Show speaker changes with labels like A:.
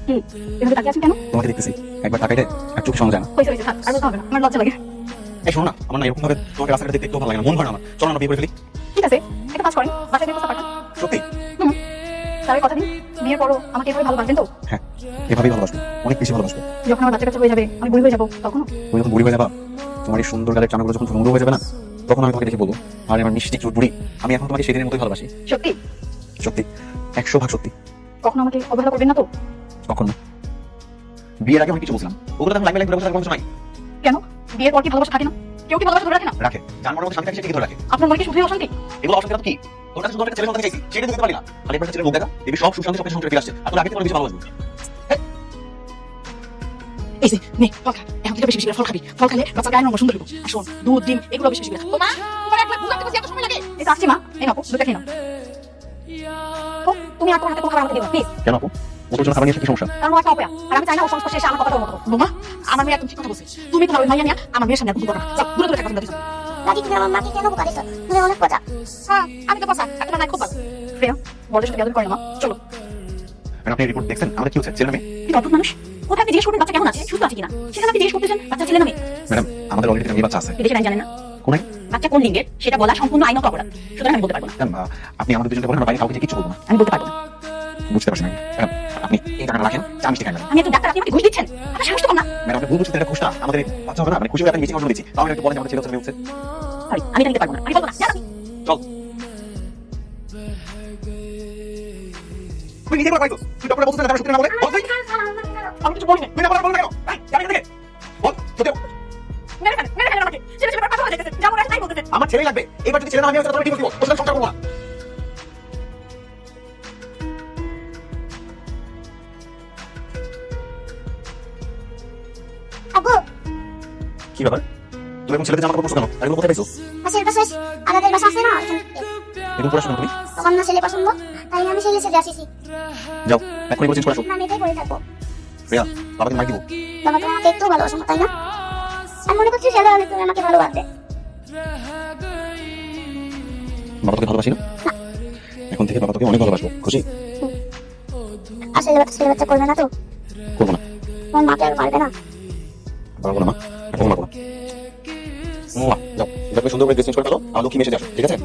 A: কি এভাবে তাকিয়ে আছেন কেন?
B: তোমাকে দেখতেছি, একবার তাকাইলে আর চোখ সামনে যায় না।
A: হয়েছে হয়েছে, থাক আর বলতে হবে না, আমার লজ্জা লাগে।
B: এই শোনো না, আমার না এরকম ভাবে তোমাকে রাস্তাঘাটে দেখতে একটু ভালো লাগে না, মন ভরে না আমার। চলো না বিয়ে করে ফেলি।
A: ঠিক আছে, একটা কাজ করেন, বাসায় গিয়ে প্রস্তাব পাঠান।
B: সত্যি?
A: হুম, তাহলে কথা দিন বিয়ের পরও আমাকে এভাবে ভালোবাসবেন তো?
B: হ্যাঁ, এভাবেই ভালোবাসবো, অনেক বেশি ভালোবাসবো।
A: যখন আমার বাচ্চা কাচ্চা হয়ে যাবে, আমি বুড়ি হয়ে যাবো, তখনও?
B: তুমি যখন বুড়ি হয়ে যাবা, তোমার এই সুন্দর গালের চানাগুলো যখন ভঙ্গ হয়ে যাবে না, তখন আমি তোমাকে দেখে বলবো, আর আমার মিষ্টি কিউট বুড়ি, আমি এখন তোমাকে সেদিনের মতোই ভালোবাসি।
A: সত্যি?
B: সত্যি, 100% সত্যি।
A: কখনো আমাকে অবহেলা করবেন না তো?
B: কখন না, বিয়ের আগে আমি কিছু বলছিলাম, ওগুলো তো এখন লাইন ঘুরে বসে থাকার কিছু নাই।
A: কেন, বিয়ের পর কি ভালোবাসা থাকে না? কেউ কি ভালোবাসা ধরে রাখে না?
B: রাখে, যার মনের মধ্যে শান্তি থাকে সেটা কি ধরে রাখে।
A: আপনার মনে কি শুধুই অশান্তি?
B: এগুলো অসুবিধা তো কি? তোর কাছে শুধু একটা ছেলে সন্তান চাইছি, সেটা দিতে পারি না। খালি একটা ছেলের মুখ দেখা, দেখবি সব সুশান্তি সব সংসারে ফিরে আসছে, আর তোর আগে থেকে বেশি ভালোবাসবো।
A: এই যে নে ফল খা, এখন থেকে বেশি বেশি করে ফল খাবি। ফল খেলে বাচ্চার গায়ের রঙ সুন্দর হবে। আর শোন, দুধ ডিম এগুলো বেশি বেশি করে খা। মা, তোমার একলা দুধ আনতে বসে এত সময় লাগে? এই তো আসছি মা, এই নাও দুধটা খেয়ে নাও। ও, তুমি আর তোমার হাতে কোনো খাবার আমাকে দিও না প্লিজ।
B: কেন আপু, ওর জন্য খাবার নিয়ে কি সমস্যা?
A: কারণ ও একটা অপয়া, আর আমি চাই না ও সংস্পর্শে এসে আমার কথা বলতো। বোমা, আমার মেয়ে একদম ঠিক কথা বলছে। তুমি তোমার ওই মাইয়া নিয়ে আমার মেয়ের সামনে একদম কথা যাও, দূরে দূরে থাকা দিছো।
C: দাদি তুমি আমার মাকে কেন বোকা দিছো? তুমি অনেক পচা।
A: হ্যাঁ, আমি তো পাসা, আর তোমার নাই খুব ভালো। শ্রেয়া, বড়দের সাথে বেয়াদবি করে না মা, চলো।
B: আর আপনি রিপোর্ট দেখছেন আমাদের কি হচ্ছে ছেলে মেয়ে?
A: কি অদ্ভুত মানুষ, কোথায় আপনি জিজ্ঞেস করবেন বাচ্চা কেমন আছে, সুস্থ আছে কিনা, সেখানে আপনি জিজ্ঞেস করতেছেন বাচ্চা ছেলে না মেয়ে।
B: ম্যাডাম, আমাদের অলরেডি মেয়ে বাচ্চা আছে।
A: বিদেশের আইন জানেন না?
B: কোন আইন?
A: বাচ্চা কোন লিঙ্গের সেটা বলা সম্পূর্ণ আইনত অপরাধ, সুতরাং আমি বলতে পারবো না।
B: ম্যাডাম, আপনি আমাদের দুজনকে বলেন, আমরা বাইরে কাউকে কিছু বলবো না।
A: আমি বলতে পারবো না।
B: বুঝতে পারছেন না ম্যাডাম, আপনি এই টাকাটা রাখেন, চা মিষ্টি খাই না।
A: আমি একজন ডাক্তার, আপনি আমাকে ঘুষ দিচ্ছেন? আপনার সাহস তো কম না।
B: ম্যাডাম, আপনি ভুল বুঝছেন, এটা খুশটা আমাদের বাচ্চা হবে না, মানে খুশি হয়ে একটা মিটিং অর্ডার দিচ্ছি, তাও একটু বলেন যে আমাদের ছেলে ছেলে হচ্ছে।
A: সরি, আমি এটা নিতে পারবো না, আমি বলবো না, জানো?
B: চল, তুই নিজে করে পাইতো, তুই ডক্টর বলছিস না সত্যি না বলে বল।
A: আমি কিছু বলিনি।
B: তুই না বলে বল না কেন? জানি না বল সত্যি।
A: মেরে ফেলেন আমাকে, ছেলে ছেলে কথা বলে দেখেছেন, যেমন আছে তাই বলতেছেন।
B: আমার ছেলেই লাগবে, এবার যদি ছেলে না আমি হচ্ছে তাহলে ঠিক বলবো, তোর সাথে সংসার করবো না।
C: আব্বু,
B: কি ব্যাপার, তুমি এখন ছেলেদের জামা কাপড় পরছো কেন? আর এগুলো কোথায় পাইছো?
C: পাশের বাসায় আমাদের বাসা আছে না,
B: এগুলো পড়াশোনা তুমি?
C: তখন না ছেলে পছন্দ, তাই আমি ছেলে সেজে আসিছি।
B: যাও, এখনই বলে চেঞ্জ করে আসো।
C: না, আমি এটাই করে থাকবো।
B: প্রিয়া, বাবাকে মার দিব।
C: বাবা তুমি আমাকে একটু ভালোবাসো না, তাই না? আমি মনে করছি ছেলে হলে তুমি আমাকে ভালোবাসবে।
B: বাবা তোকে ভালোবাসি না? এখন থেকে বাবা তোকে অনেক ভালোবাসবো, খুশি?
C: আর ছেলে বাচ্চা করবে না তো?
B: করবো না।
C: তোমার মাকে আর মারবে না?
B: পারবো না মা, এখন মারবো না। যাও, এবার সুন্দর করে ড্রেস চেঞ্জ করে ফেলো, আমার লক্ষ্মী মেসে যাও, ঠিক আছে?